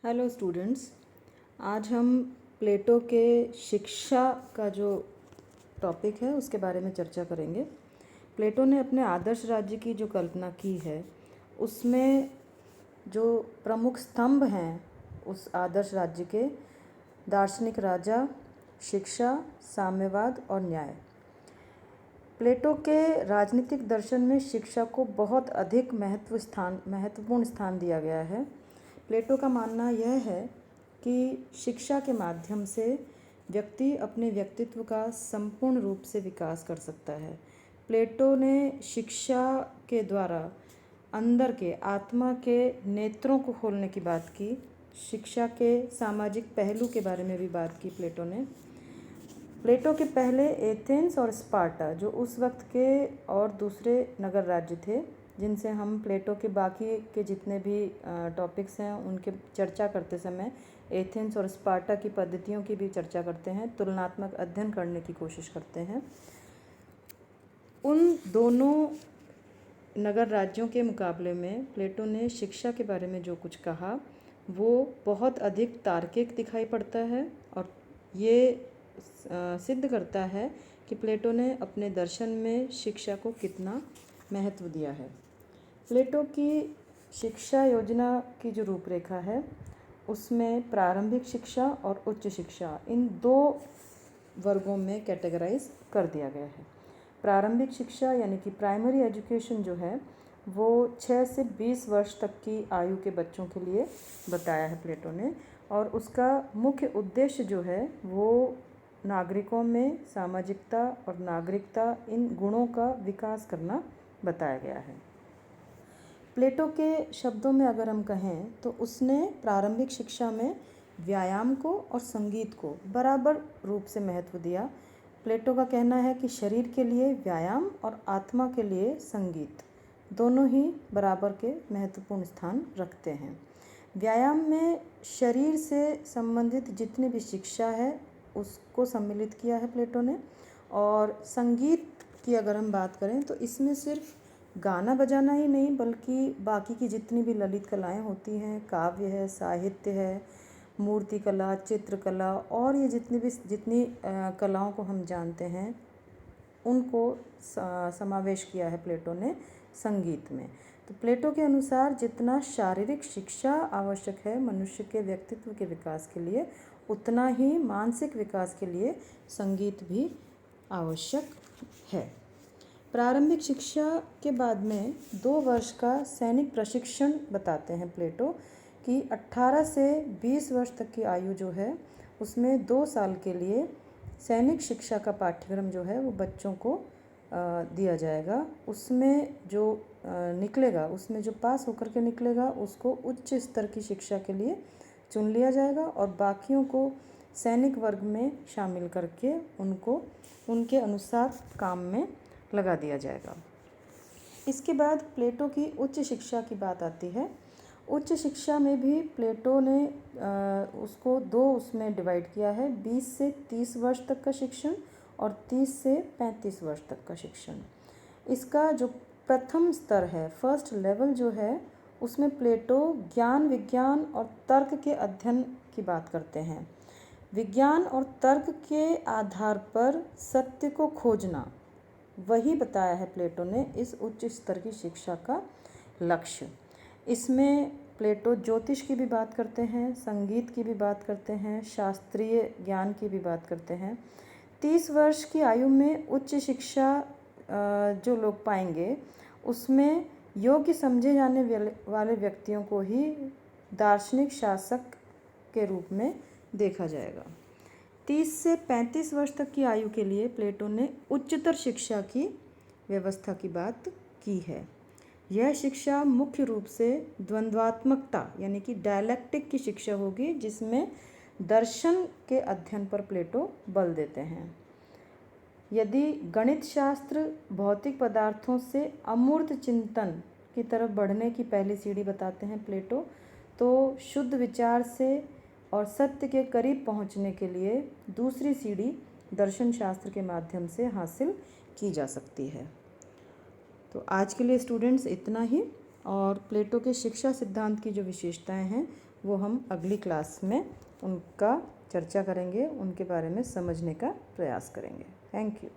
Hello students, आज हम प्लेटो के शिक्षा का जो टॉपिक है उसके बारे में चर्चा करेंगे। प्लेटो ने अपने आदर्श राज्य की जो कल्पना की है उसमें जो प्रमुख स्तंभ हैं उस आदर्श राज्य के दार्शनिक राजा, शिक्षा, साम्यवाद और न्याय। प्लेटो के राजनीतिक दर्शन में शिक्षा को बहुत अधिक महत्वपूर्ण स्थान दिया गया है। प्लेटो का मानना यह है कि शिक्षा के माध्यम से व्यक्ति अपने व्यक्तित्व का संपूर्ण रूप से विकास कर सकता है। प्लेटो ने शिक्षा के द्वारा अंदर के आत्मा के नेत्रों को खोलने की बात की। शिक्षा के सामाजिक पहलू के बारे में भी बात की प्लेटो ने। प्लेटो के पहले एथेंस और स्पार्टा जो उस वक्त के और दूसरे नगर राज्य थे, जिनसे हम प्लेटो के बाकी के जितने भी टॉपिक्स हैं उनके चर्चा करते समय एथेंस और स्पार्टा की पद्धतियों की भी चर्चा करते हैं, तुलनात्मक अध्ययन करने की कोशिश करते हैं। उन दोनों नगर राज्यों के मुकाबले में प्लेटो ने शिक्षा के बारे में जो कुछ कहा वो बहुत अधिक तार्किक दिखाई पड़ता है और ये सिद्ध करता है कि प्लेटो ने अपने दर्शन में शिक्षा को कितना महत्व दिया है। प्लेटो की शिक्षा योजना की जो रूपरेखा है उसमें प्रारंभिक शिक्षा और उच्च शिक्षा इन दो वर्गों में कैटेगराइज कर दिया गया है। प्रारंभिक शिक्षा यानी कि प्राइमरी एजुकेशन जो है वो 6 से 20 वर्ष तक की आयु के बच्चों के लिए बताया है प्लेटो ने, और उसका मुख्य उद्देश्य जो है वो नागरिकों में सामाजिकता और नागरिकता इन गुणों का विकास करना बताया गया है। प्लेटो के शब्दों में अगर हम कहें तो उसने प्रारंभिक शिक्षा में व्यायाम को और संगीत को बराबर रूप से महत्व दिया। प्लेटो का कहना है कि शरीर के लिए व्यायाम और आत्मा के लिए संगीत दोनों ही बराबर के महत्वपूर्ण स्थान रखते हैं। व्यायाम में शरीर से संबंधित जितनी भी शिक्षा है उसको सम्मिलित किया है प्लेटो ने। और संगीत की अगर हम बात करें तो इसमें सिर्फ गाना बजाना ही नहीं बल्कि बाकी की जितनी भी ललित कलाएं होती हैं, काव्य है, साहित्य है, मूर्ति कला, चित्रकला और ये जितनी कलाओं को हम जानते हैं उनको समावेश किया है प्लेटो ने संगीत में। तो प्लेटो के अनुसार जितना शारीरिक शिक्षा आवश्यक है मनुष्य के व्यक्तित्व के विकास के लिए, उतना ही मानसिक विकास के लिए संगीत भी आवश्यक है। प्रारंभिक शिक्षा के बाद में 2 वर्ष का सैनिक प्रशिक्षण बताते हैं प्लेटो कि 18 से 20 वर्ष तक की आयु जो है उसमें 2 साल के लिए सैनिक शिक्षा का पाठ्यक्रम जो है वो बच्चों को दिया जाएगा। उसमें जो निकलेगा, उसमें जो पास होकर के निकलेगा उसको उच्च स्तर की शिक्षा के लिए चुन लिया जाएगा और बाकियों को सैनिक वर्ग में शामिल करके उनको उनके अनुसार काम में लगा दिया जाएगा। इसके बाद प्लेटो की उच्च शिक्षा की बात आती है। उच्च शिक्षा में भी प्लेटो ने उसको उसमें डिवाइड किया है, 20 से 30 वर्ष तक का शिक्षण और 30 से 35 वर्ष तक का शिक्षण। इसका जो प्रथम स्तर है, फर्स्ट लेवल जो है, उसमें प्लेटो ज्ञान, विज्ञान और तर्क के अध्ययन की बात करते हैं। विज्ञान और तर्क के आधार पर सत्य को खोजना, वही बताया है प्लेटो ने इस उच्च स्तर की शिक्षा का लक्ष्य। इसमें प्लेटो ज्योतिष की भी बात करते हैं, संगीत की भी बात करते हैं, शास्त्रीय ज्ञान की भी बात करते हैं। 30 वर्ष की आयु में उच्च शिक्षा जो लोग पाएंगे उसमें योग्य समझे जाने वाले व्यक्तियों को ही दार्शनिक शासक के रूप में देखा जाएगा। 30 से 35 वर्ष तक की आयु के लिए प्लेटो ने उच्चतर शिक्षा की व्यवस्था की बात की है। यह शिक्षा मुख्य रूप से द्वंद्वात्मकता यानी कि डायलैक्टिक की शिक्षा होगी, जिसमें दर्शन के अध्ययन पर प्लेटो बल देते हैं। यदि गणित शास्त्र भौतिक पदार्थों से अमूर्त चिंतन की तरफ बढ़ने की पहली सीढ़ी बताते हैं प्लेटो, तो शुद्ध विचार से और सत्य के करीब पहुंचने के लिए दूसरी सीढ़ी दर्शन शास्त्र के माध्यम से हासिल की जा सकती है। तो आज के लिए स्टूडेंट्स इतना ही। और प्लेटो के शिक्षा सिद्धांत की जो विशेषताएं हैं वो हम अगली क्लास में उनका चर्चा करेंगे, उनके बारे में समझने का प्रयास करेंगे। Thank you.